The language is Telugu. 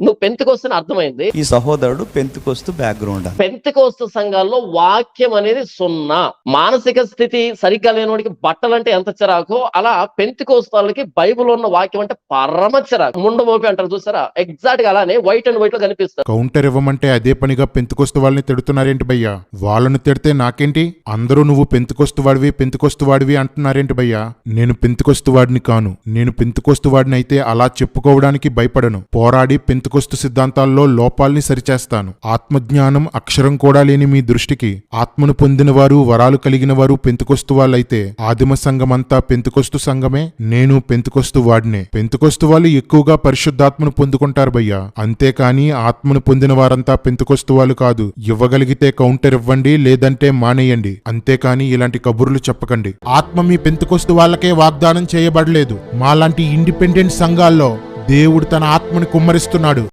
నువ్వు పెంతెకొస్తు అర్థమైంది. ఈ సహోదరుడు పెంతెకొస్తు బ్యాక్గ్రౌండ్. పెంతెకొస్తు సంఘాల్లో వాక్యం అనేది సున్నా. మానసిక స్థితి సరిగ్గా లేనివాడికి బట్టలంటే ఎంత చిరాకో అలా పెంతెకొస్తు వాళ్ళకి బైబిల్ ఉన్న వాక్యం అంటే పరమ చిరాకు. ముండ మోపి అంటారు చూసారా, ఎగ్జాక్ట్ గా అలానే వైట్ అండ్ వైట్ లో కనిపిస్తారు. కౌంటర్ ఇవ్వమంటే అదే పనిగా పెంతెకొస్తు వాళ్ళని తిడుతున్నారేంటి భయ్యా? వాళ్ళను తిడితే నాకేంటి? అందరూ నువ్వు పెంతెకొస్తు వాడివి అంటున్నారేంటి భయ్యా? నేను పెంతెకొస్తు వాడిని కాను. నేను పెంతెకొస్తు వాడిని అయితే అలా చెప్పుకోవడానికి భయపడను. పోరాడి పెంతెకొస్తు సిద్ధాంతాల్లో లోపాల్ని సరిచేస్తాను. ఆత్మజ్ఞానం అక్షరం కూడా లేని మీ దృష్టికి ఆత్మను పొందిన వారు, వరాలు కలిగిన వారు పెంతెకొస్తు వాళ్ళైతే ఆదిమ సంఘమంతా పెంతెకొస్తు సంఘమే. నేను పెంతెకొస్తు వాడినే. పెంతెకొస్తు వాళ్ళు ఎక్కువగా పరిశుద్ధాత్మను పొందుకుంటారు భయ్యా, అంతేకాని ఆత్మను పొందిన వారంతా పెంతెకొస్తు వాళ్ళు కాదు. ఇవ్వగలిగితే కౌంటర్ ఇవ్వండి, లేదంటే మానేయండి. అంతేకాని ఇలాంటి కబుర్లు చెప్పకండి. ఆత్మ మీ పెంతెకొస్తు వాళ్ళకే వాగ్దానం చేయబడలేదు. మాలాంటి ఇండిపెండెంట్ సంఘాల్లో దేవుడు తన ఆత్మని కుమ్మరిస్తున్నాడు.